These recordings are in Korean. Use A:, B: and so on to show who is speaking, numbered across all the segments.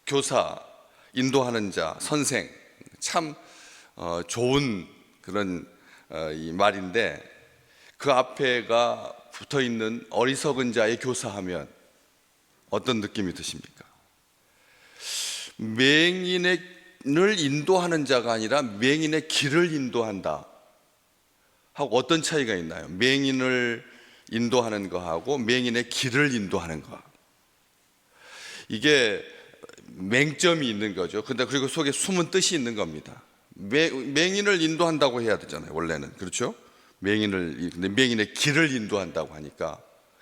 A: 교사, 인도하는 자, 선생, 참 좋은 그런 이 말인데, 그 앞에가 붙어있는 어리석은 자의 교사하면 어떤 느낌이 드십니까? 맹인을 인도하는 자가 아니라 맹인의 길을 인도한다 하고 어떤 차이가 있나요? 맹인을 인도하는 거하고 맹인의 길을 인도하는 거, 이게 맹점이 있는 거죠. 근데 그리고 속에 숨은 뜻이 있는 겁니다. 맹인을 인도한다고 해야 되잖아요, 원래는. 그렇죠? 근데 맹인의 길을 인도한다고 하니까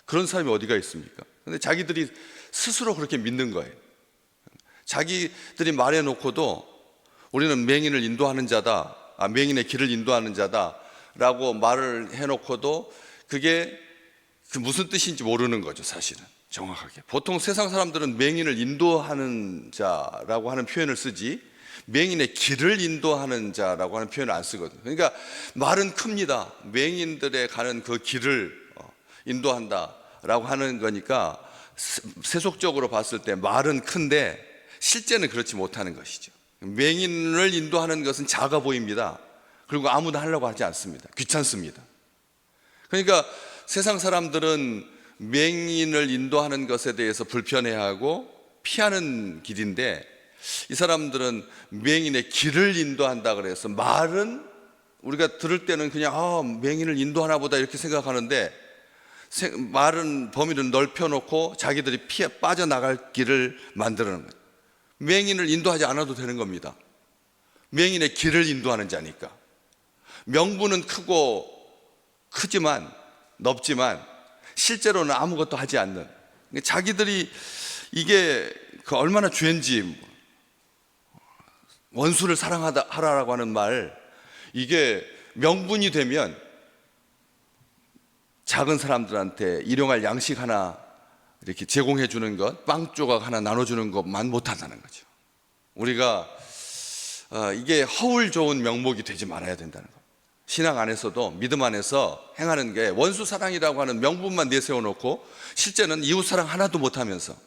A: 그런 사람이 어디가 있습니까? 근데 자기들이 스스로 그렇게 믿는 거예요. 자기들이 말해놓고도 우리는 맹인을 인도하는 자다, 맹인의 길을 인도하는 자다 라고 말을 해놓고도 그게 무슨 뜻인지 모르는 거죠, 사실은. 정확하게 보통 세상 사람들은 맹인을 인도하는 자라고 하는 표현을 쓰지 맹인의 길을 인도하는 자라고 하는 표현을 안 쓰거든요. 그러니까 말은 큽니다. 맹인들의 가는 그 길을 인도한다 라고 하는 거니까 세속적으로 봤을 때 말은 큰데 실제는 그렇지 못하는 것이죠. 맹인을 인도하는 것은 작아 보입니다. 그리고 아무도 하려고 하지 않습니다. 귀찮습니다. 그러니까 세상 사람들은 맹인을 인도하는 것에 대해서 불편해하고 피하는 길인데, 이 사람들은 맹인의 길을 인도한다 그래서 말은 우리가 들을 때는 그냥 맹인을 인도하나 보다 이렇게 생각하는데, 말은 범위를 넓혀놓고 자기들이 빠져나갈 길을 만드는 거예요. 맹인을 인도하지 않아도 되는 겁니다. 맹인의 길을 인도하는 자니까. 명분은 크지만 넓지만 실제로는 아무것도 하지 않는, 자기들이 이게 얼마나 죄인지, 원수를 사랑하라라고 하는 말, 이게 명분이 되면 작은 사람들한테 일용할 양식 하나 이렇게 제공해 주는 것, 빵 조각 하나 나눠주는 것만 못한다는 거죠. 우리가 이게 허울 좋은 명목이 되지 말아야 된다는 것. 신앙 안에서도 믿음 안에서 행하는 게 원수 사랑이라고 하는 명분만 내세워놓고 실제는 이웃 사랑 하나도 못하면서,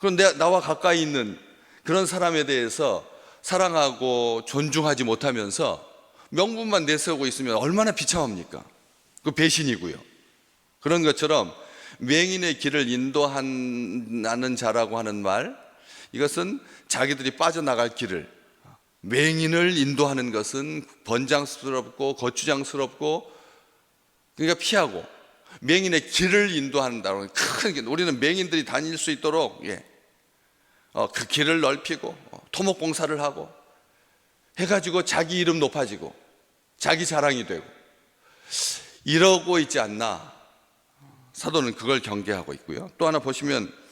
A: 그런데 나와 가까이 있는 그런 사람에 대해서 사랑하고 존중하지 못하면서 명분만 내세우고 있으면 얼마나 비참합니까? 그 배신이고요. 그런 것처럼 맹인의 길을 인도하는 자라고 하는 말, 이것은 자기들이 빠져나갈 길을, 맹인을 인도하는 것은 번장스럽고 거추장스럽고 그러니까 피하고, 맹인의 길을 인도한다는 큰 길, 우리는 맹인들이 다닐 수 있도록 그 길을 넓히고 토목공사를 하고 해가지고 자기 이름 높아지고 자기 자랑이 되고 이러고 있지 않나, 사도는 그걸 경계하고 있고요. 또 하나 보시면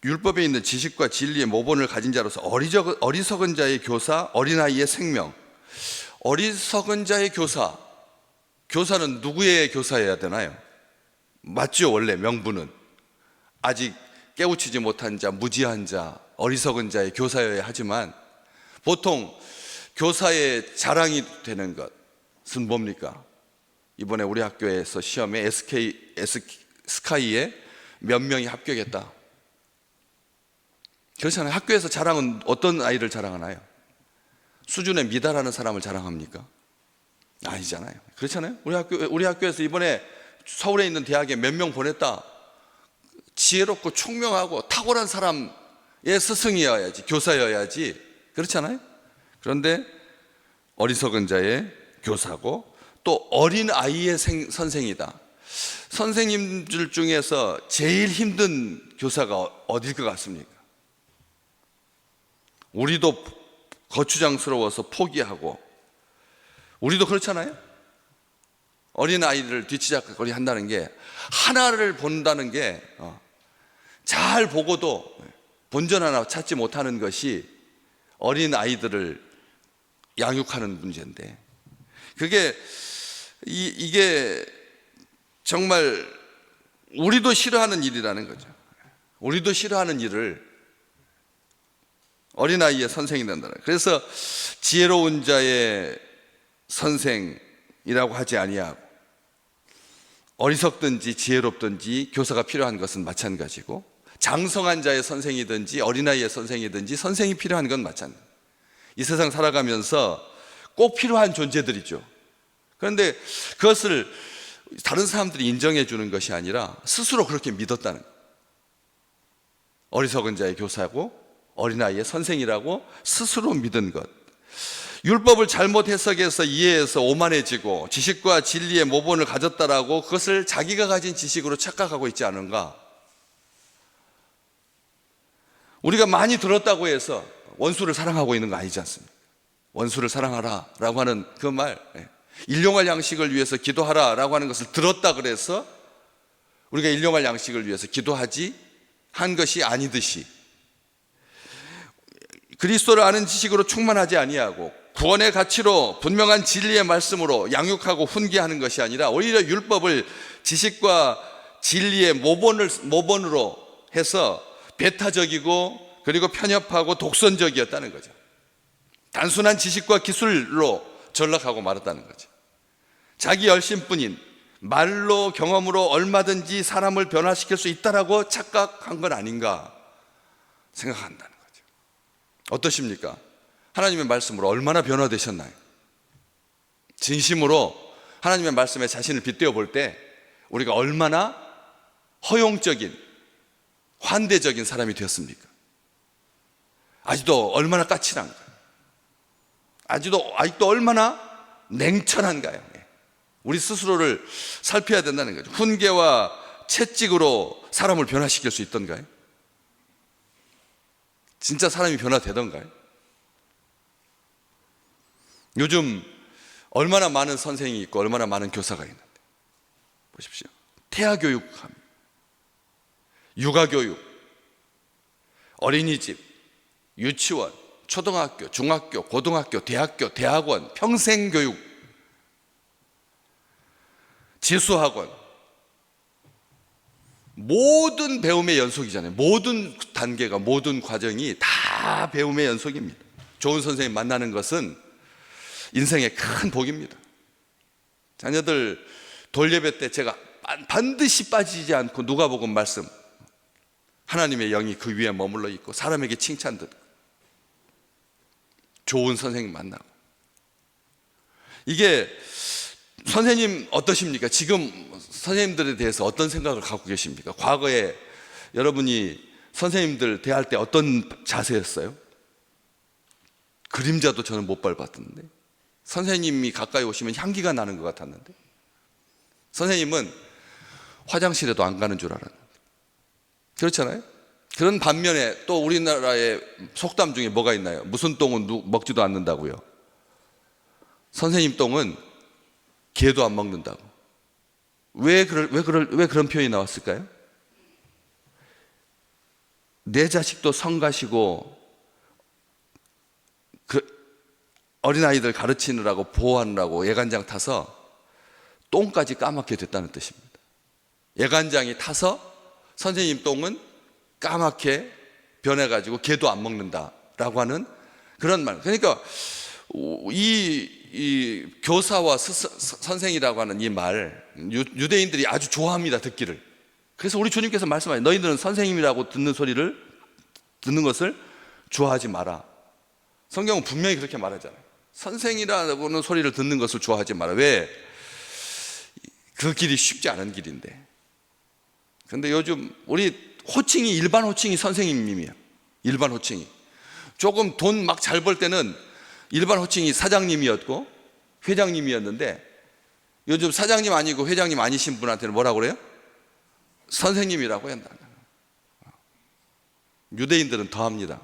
A: 율법에 있는 지식과 진리의 모본을 가진 자로서 어리석은 자의 교사, 어린아이의 생명. 어리석은 자의 교사, 교사는 누구의 교사여야 되나요? 맞죠, 원래 명분은. 아직 깨우치지 못한 자, 무지한 자, 어리석은 자의 교사여야 하지만 보통 교사의 자랑이 되는 것은 뭡니까? 이번에 우리 학교에서 시험에 스카이에 몇 명이 합격했다. 그렇잖아요. 학교에서 자랑은 어떤 아이를 자랑하나요? 수준에 미달하는 사람을 자랑합니까? 아니잖아요. 그렇잖아요. 우리 학교에서 이번에 서울에 있는 대학에 몇 명 보냈다. 지혜롭고 총명하고 탁월한 사람의 스승이어야지, 교사여야지. 그렇잖아요. 그런데 어리석은 자의 교사고 또 어린 아이의 선생이다. 선생님들 중에서 제일 힘든 교사가 어딜 것 같습니까? 우리도 거추장스러워서 포기하고, 우리도 그렇잖아요. 어린아이를 뒤치다거리 한다는 게, 하나를 본다는 게 잘 보고도 본전 하나 찾지 못하는 것이 어린아이들을 양육하는 문제인데, 이게 정말 우리도 싫어하는 일이라는 거죠. 우리도 싫어하는 일을 어린아이의 선생이 된다는 거예요. 그래서 지혜로운 자의 선생이라고 하지 아니하고, 어리석든지 지혜롭든지 교사가 필요한 것은 마찬가지고, 장성한 자의 선생이든지 어린아이의 선생이든지 선생이 필요한 건 마찬가지입니다. 이 세상 살아가면서 꼭 필요한 존재들이죠. 그런데 그것을 다른 사람들이 인정해 주는 것이 아니라 스스로 그렇게 믿었다는 거예요. 어리석은 자의 교사고 어린아이의 선생이라고 스스로 믿은 것. 율법을 잘못 해석해서 이해해서 오만해지고 지식과 진리의 모본을 가졌다라고 그것을 자기가 가진 지식으로 착각하고 있지 않은가. 우리가 많이 들었다고 해서 원수를 사랑하고 있는 거 아니지 않습니까? 원수를 사랑하라 라고 하는 그 말, 일용할 양식을 위해서 기도하라 라고 하는 것을 들었다 그래서 우리가 일용할 양식을 위해서 기도하지 한 것이 아니듯이, 그리스도를 아는 지식으로 충만하지 아니하고 구원의 가치로 분명한 진리의 말씀으로 양육하고 훈계하는 것이 아니라 오히려 율법을 지식과 진리의 모본으로 해서 배타적이고 그리고 편협하고 독선적이었다는 거죠. 단순한 지식과 기술로 전락하고 말았다는 거죠. 자기 열심뿐인 말로 경험으로 얼마든지 사람을 변화시킬 수 있다라고 착각한 건 아닌가 생각한다는 거죠. 어떠십니까? 하나님의 말씀으로 얼마나 변화되셨나요? 진심으로 하나님의 말씀에 자신을 빗대어 볼 때 우리가 얼마나 허용적인 환대적인 사람이 되었습니까? 아직도 얼마나 까칠한가요? 아직도 얼마나 냉철한가요? 우리 스스로를 살펴야 된다는 거죠. 훈계와 채찍으로 사람을 변화시킬 수 있던가요? 진짜 사람이 변화되던가요? 요즘 얼마나 많은 선생이 있고 얼마나 많은 교사가 있는데 보십시오. 태아교육합니다. 육아교육, 어린이집, 유치원, 초등학교, 중학교, 고등학교, 대학교, 대학원, 평생교육, 지수학원, 모든 배움의 연속이잖아요. 모든 단계가, 모든 과정이 다 배움의 연속입니다. 좋은 선생님 만나는 것은 인생의 큰 복입니다. 자녀들 돌예배 때 제가 반드시 빠지지 않고 누가복음 말씀, 하나님의 영이 그 위에 머물러 있고 사람에게 칭찬 듣고 좋은 선생님 만나고. 이게 선생님 어떠십니까? 지금 선생님들에 대해서 어떤 생각을 갖고 계십니까? 과거에 여러분이 선생님들 대할 때 어떤 자세였어요? 그림자도 저는 못 밟았던데, 선생님이 가까이 오시면 향기가 나는 것 같았는데, 선생님은 화장실에도 안 가는 줄 알았는데, 그렇잖아요? 그런 반면에 또 우리나라의 속담 중에 뭐가 있나요? 무슨 똥은 먹지도 않는다고요. 선생님 똥은 개도 안 먹는다고. 왜 그런 표현이 나왔을까요? 내 자식도 성가시고 어린아이들 가르치느라고 보호하느라고 예간장 타서 똥까지 까맣게 됐다는 뜻입니다. 예간장이 타서 선생님 똥은 까맣게 변해가지고 개도 안 먹는다라고 하는 그런 말. 그러니까 이 교사와 선생이라고 하는 이 말, 유대인들이 아주 좋아합니다, 듣기를. 그래서 우리 주님께서 말씀하세요. 너희들은 선생님이라고 듣는 것을 좋아하지 마라. 성경은 분명히 그렇게 말하잖아요. 선생이라는 소리를 듣는 것을 좋아하지 마라. 왜? 그 길이 쉽지 않은 길인데. 근데 요즘 우리 호칭이, 일반 호칭이 선생님이에요. 일반 호칭이. 조금 돈 막 잘 벌 때는 일반 호칭이 사장님이었고 회장님이었는데, 요즘 사장님 아니고 회장님 아니신 분한테는 뭐라고 그래요? 선생님이라고 한다. 유대인들은 더 합니다.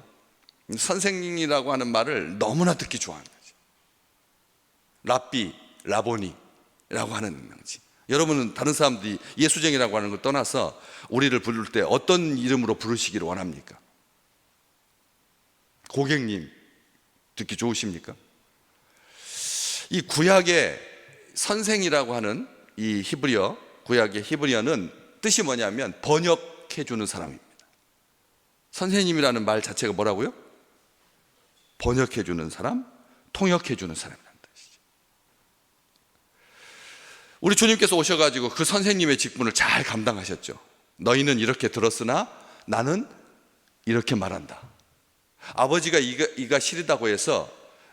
A: 선생님이라고 하는 말을 너무나 듣기 좋아하는 거죠. 랍비, 라보니라고 하는 명칭. 여러분은 다른 사람들이 예수쟁이라고 하는 걸 떠나서 우리를 부를 때 어떤 이름으로 부르시기를 원합니까? 고객님 듣기 좋으십니까? 이 구약의 선생이라고 하는 이 히브리어, 구약의 히브리어는 뜻이 뭐냐면 번역해 주는 사람입니다. 선생님이라는 말 자체가 뭐라고요? 번역해 주는 사람, 통역해 주는 사람이라는 뜻이죠. 우리 주님께서 오셔가지고 그 선생님의 직분을 잘 감당하셨죠. 너희는 이렇게 들었으나 나는 이렇게 말한다. 아버지가 이가 시리다고 해서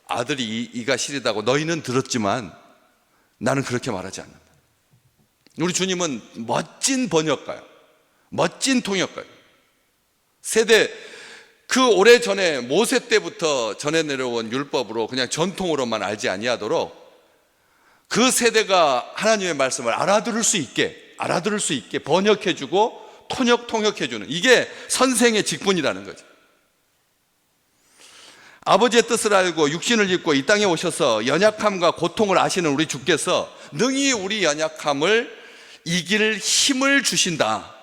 A: 아들이 이가 시리다고 너희는 들었지만 나는 그렇게 말하지 않는다. 우리 주님은 멋진 번역가요. 멋진 통역가요. 세대 그 오래전에 모세 때부터 전해 내려온 율법으로 그냥 전통으로만 알지 아니하도록 그 세대가 하나님의 말씀을 알아들을 수 있게 번역해주고 통역해주는, 이게 선생의 직분이라는 거죠. 아버지의 뜻을 알고 육신을 입고 이 땅에 오셔서 연약함과 고통을 아시는 우리 주께서 능히 우리 연약함을 이길 힘을 주신다.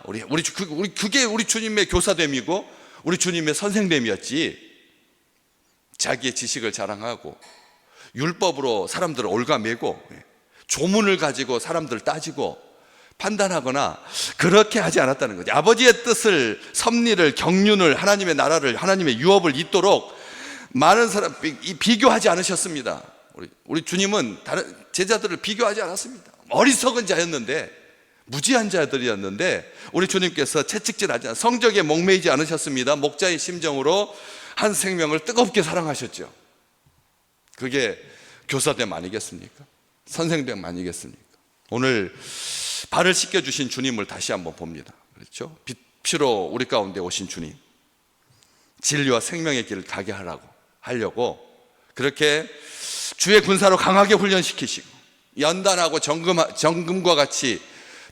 A: 그게 우리 주님의 교사됨이고 우리 주님의 선생됨이었지. 자기의 지식을 자랑하고 율법으로 사람들을 올가매고 조문을 가지고 사람들을 따지고 판단하거나 그렇게 하지 않았다는 거죠. 아버지의 뜻을, 섭리를, 경륜을, 하나님의 나라를, 하나님의 유업을 잇도록 많은 사람 비교하지 않으셨습니다. 우리 주님은 다른 제자들을 비교하지 않았습니다. 어리석은 자였는데, 무지한 자들이었는데 우리 주님께서 채찍질하지 않아 성적에 목매이지 않으셨습니다. 목자의 심정으로 한 생명을 뜨겁게 사랑하셨죠. 그게 교사됨 아니겠습니까? 선생됨 아니겠습니까? 오늘 발을 씻겨주신 주님을 다시 한번 봅니다. 그렇죠? 피로 우리 가운데 오신 주님, 진리와 생명의 길을 가게 하려고 그렇게 주의 군사로 강하게 훈련시키시고 연단하고 정금과 같이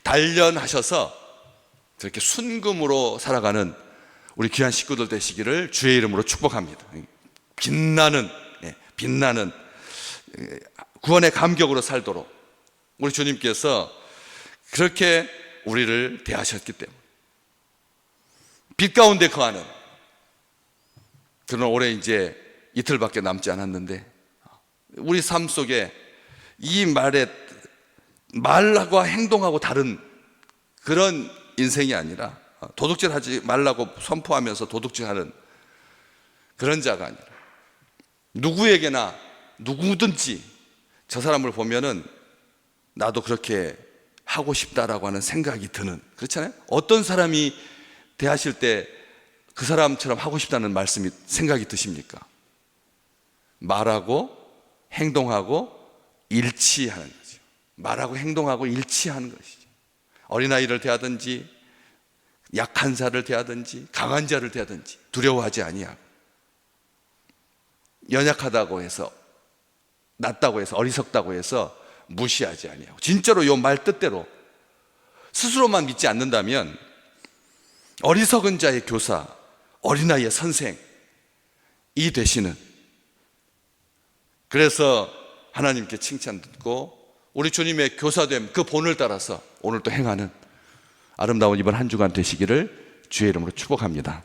A: 단련하셔서 그렇게 순금으로 살아가는 우리 귀한 식구들 되시기를 주의 이름으로 축복합니다. 빛나는 구원의 감격으로 살도록 우리 주님께서 그렇게 우리를 대하셨기 때문에 빛 가운데 거하는 그런 올해 이제 이틀밖에 남지 않았는데 우리 삶 속에 이 말과 행동하고 다른 그런 인생이 아니라 도둑질 하지 말라고 선포하면서 도둑질하는 그런 자가 아니라 누구에게나 누구든지 저 사람을 보면은 나도 그렇게 하고 싶다라고 하는 생각이 드는, 그렇잖아요. 어떤 사람이 대하실 때 그 사람처럼 하고 싶다는 말씀이 생각이 드십니까? 말하고 행동하고 일치하는 거죠. 말하고 행동하고 일치하는 것이죠. 어린아이를 대하든지 약한 자를 대하든지 강한 자를 대하든지 두려워하지 아니하고, 연약하다고 해서 낮다고 해서 어리석다고 해서 무시하지 아니하고, 진짜로 요 말 뜻대로 스스로만 믿지 않는다면 어리석은 자의 교사, 어린아이의 선생이 되시는, 그래서 하나님께 칭찬 듣고 우리 주님의 교사됨 그 본을 따라서 오늘 또 행하는 아름다운 이번 한 주간 되시기를 주의 이름으로 축복합니다.